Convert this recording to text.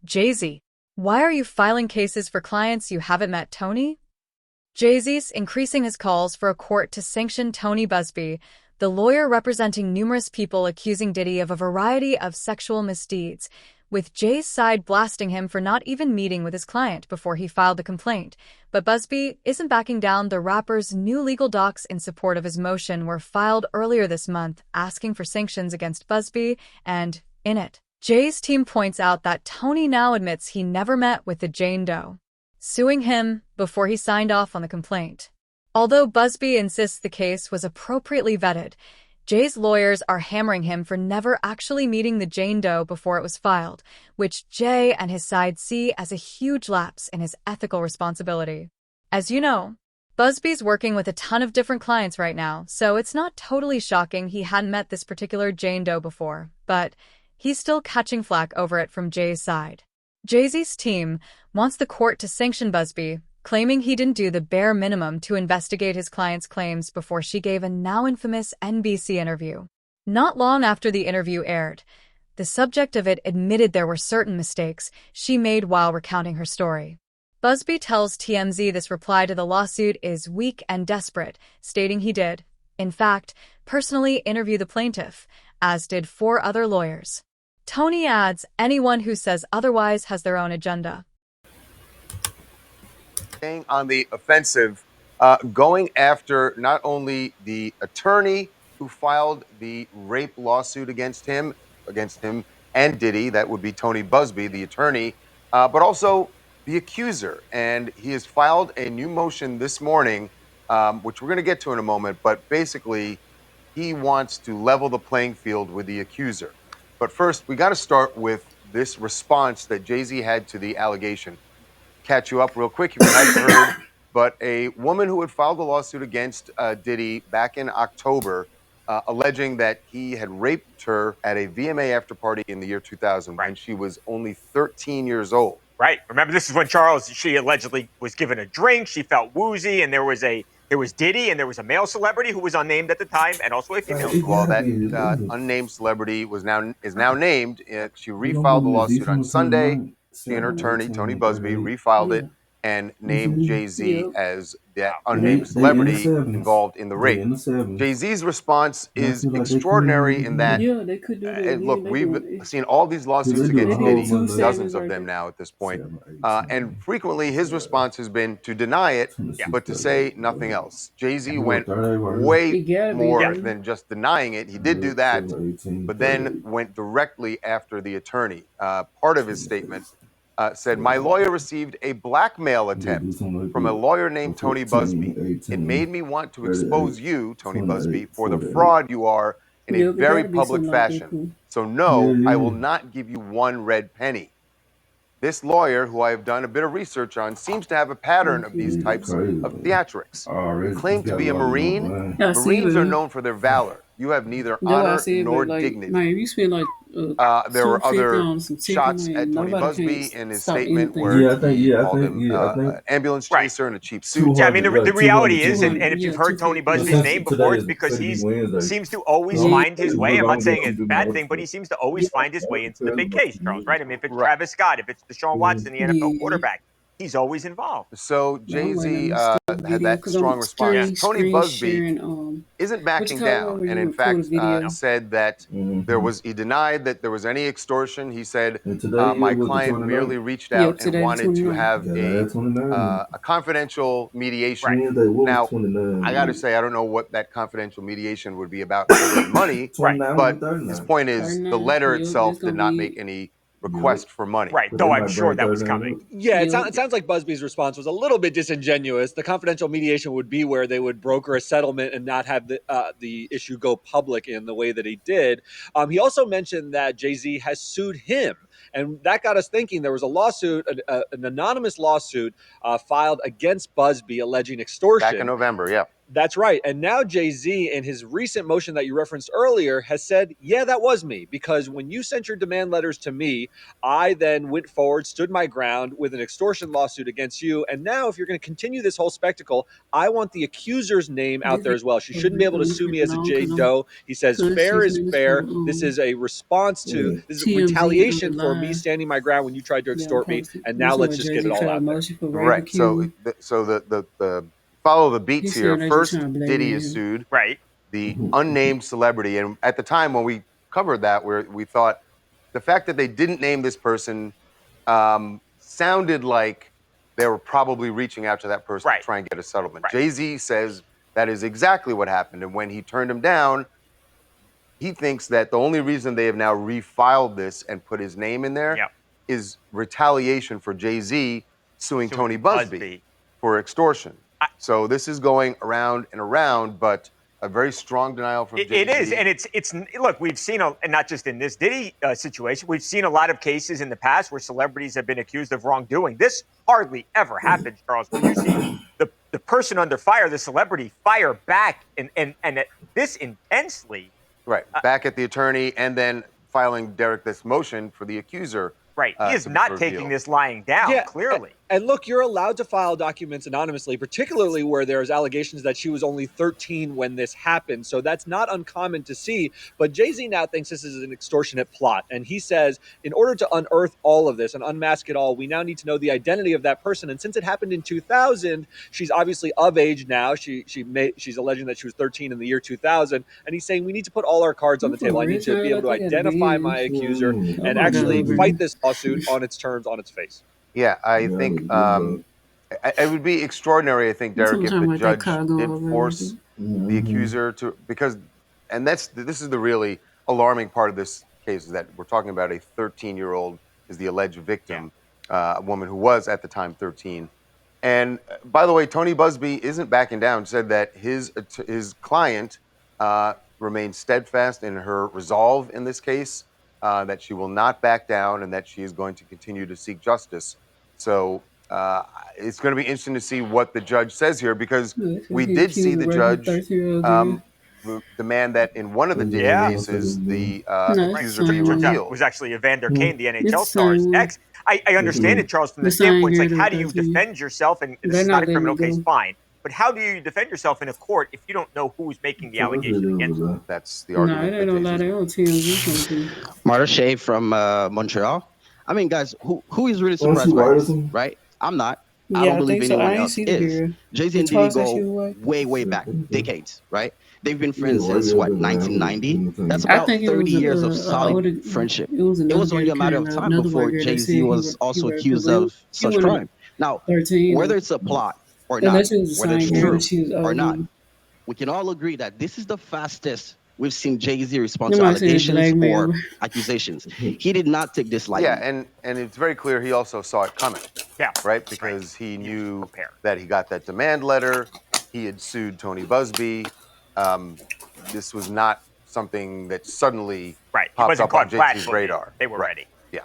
Jay-Z, why are you filing cases for clients you haven't met, Tony? Jay-Z's increasing his calls for a court to sanction Tony Buzbee, the lawyer representing numerous people accusing Diddy of a variety of sexual misdeeds, with Jay's side blasting him for not even meeting with his client before he filed the complaint. But Buzbee isn't backing down. The rapper's new legal docs in support of his motion were filed earlier this month, asking for sanctions against Buzbee, and, in it, Jay's team points out that Tony now admits he never met with the Jane Doe, suing him before he signed off on the complaint. Although Buzbee insists the case was appropriately vetted, Jay's lawyers are hammering him for never actually meeting the Jane Doe before it was filed, which Jay and his side see as a huge lapse in his ethical responsibility. As you know, Buzbee's working with a ton of different clients right now, so it's not totally shocking he hadn't met this particular Jane Doe before, but he's still catching flack over it from Jay's side. Jay-Z's team wants the court to sanction Buzbee, claiming he didn't do the bare minimum to investigate his client's claims before she gave a now infamous NBC interview. Not long after the interview aired, the subject of it admitted there were certain mistakes she made while recounting her story. Buzbee tells TMZ this reply to the lawsuit is weak and desperate, stating he did, in fact, personally interview the plaintiff, as did 4 other lawyers. Tony adds, anyone who says otherwise has their own agenda. On the offensive, going after not only the attorney who filed the rape lawsuit against him and Diddy, that would be Tony Buzbee, the attorney, but also the accuser. And he has filed a new motion this morning, which we're going to get to in a moment, but basically he wants to level the playing field with the accuser. But first, we got to start with this response that Jay-Z had to the allegation. Catch you up real quick if you hadn't heard, but a woman who had filed a lawsuit against Diddy back in October, alleging that he had raped her at a VMA after party in the year 2000 when she was only 13 years old. Right. Remember, this is when she allegedly was given a drink. She felt woozy, and there was Diddy, and there was a male celebrity who was unnamed at the time, and also a female. Well, that unnamed celebrity is now named. She refiled the lawsuit on Sunday. She and her attorney, Tony Buzbee, refiled it and named Jay-Z as that unnamed celebrity involved in the rape. Jay-Z's response is extraordinary in that, look, we've seen all these lawsuits against Diddy, dozens of them now at this point, and frequently his response has been to deny it, but to say nothing else. Jay-Z went way more than just denying it. He did do that, but then went directly after the attorney. Part of his statement said, my lawyer received a blackmail attempt from a lawyer named Tony Buzbee. It made me want to expose you, Tony Buzbee, for the fraud you are in a very public fashion. So no, I will not give you one red penny. This lawyer, who I have done a bit of research on, seems to have a pattern of these types of theatrics. Claimed to be a Marine. Marines are known for their valor. You have neither honor nor dignity. There were other shots at Tony Buzbee in his statement where he called him an ambulance chaser and a cheap suit. Yeah, I mean, the reality is, and if you've heard Tony Buzbee's name before, it's because he seems to always find his way. I'm not saying it's a bad thing, but he seems to always find his way into the big case, Charles, right? I mean, if it's Travis Scott, if it's Deshaun Watson, the NFL quarterback, he's always involved. So Jay-Z had that strong response. Tony Buzbee isn't backing down, and in fact said that he denied that there was any extortion. He said, my client merely reached out and wanted to have a confidential mediation. Now, I got to say, I don't know what that confidential mediation would be about money, but his point is the letter itself did not make any request for money. Right, though I'm sure that was coming. Yeah, it sounds like Buzbee's response was a little bit disingenuous. The confidential mediation would be where they would broker a settlement and not have the issue go public in the way that he did. He also mentioned that Jay-Z has sued him. And that got us thinking. There was a lawsuit, an anonymous lawsuit filed against Buzbee alleging extortion. Back in November, yeah. That's right. And now Jay-Z, in his recent motion that you referenced earlier, has said, yeah, that was me. Because when you sent your demand letters to me, I then went forward, stood my ground with an extortion lawsuit against you. And now if you're going to continue this whole spectacle, I want the accuser's name out there as well. She shouldn't be able to sue me as a Jane Doe. He says fair is fair. This is a response to, this is a retaliation for for me standing my ground when you tried to extort me, and now let's just get it all out there. Right. So the follow the beats here. First, Diddy is sued. Right. The unnamed celebrity, and at the time when we covered that, we thought the fact that they didn't name this person sounded like they were probably reaching out to that person to try and get a settlement. Right. Jay-Z says that is exactly what happened, and when he turned him down, he thinks that the only reason they have now refiled this and put his name in there is retaliation for Jay-Z suing Tony Buzbee for extortion. So this is going around and around, but a very strong denial from Jay-Z. It is, and it's look, we've seen, and not just in this Diddy situation, we've seen a lot of cases in the past where celebrities have been accused of wrongdoing. This hardly ever happens, Charles, when you see the person under fire, the celebrity fire back, and this intensely. Right, back at the attorney, and then filing Derek this motion for the accuser. Right, he is not taking this lying down, clearly. And look, you're allowed to file documents anonymously, particularly where there's allegations that she was only 13 when this happened. So that's not uncommon to see. But Jay-Z now thinks this is an extortionate plot. And he says, in order to unearth all of this and unmask it all, we now need to know the identity of that person. And since it happened in 2000, she's obviously of age now. She's alleging that she was 13 in the year 2000. And he's saying, we need to put all our cards on the table. I need to be able to identify my accuser and actually fight this lawsuit on its terms, on its face. Yeah, I think it would be extraordinary, I think, Derek, if the judge did force the accuser to, this is the really alarming part of this case, is that we're talking about a 13-year-old is the alleged victim, a woman who was at the time 13. And by the way, Tony Buzbee isn't backing down, said that his client remains steadfast in her resolve in this case, that she will not back down and that she is going to continue to seek justice. So it's going to be interesting to see what the judge says here, because we did see the judge demand that in one of the Diddy cases, the accuser be revealed. It was actually Evander Kane, the NHL star's ex. I understand it, Charles, from the standpoint, it's like, how do you defend yourself? And this is not a criminal case, fine. But how do you defend yourself in a court if you don't know who's making the allegation against you? That's the argument. Marche from Montreal. I mean, guys, who is really surprised by this, right? I'm not. I don't believe anyone else is. Jay-Z and Diddy go way back, decades, right? They've been friends since, what, 1990? That's about 30 years of solid friendship. It was only a matter of time before Jay-Z was also accused of such crime. Now, whether it's a plot or not, whether it's true or not, we can all agree that this is the fastest we've seen Jay-Z respond to allegations or accusations. He did not take this lightly. Yeah, and it's very clear he also saw it coming. Yeah. Right? Because he knew that he got that demand letter. He had sued Tony Buzbee. This was not something that suddenly popped up on Jay-Z's radar. They were ready. Yeah.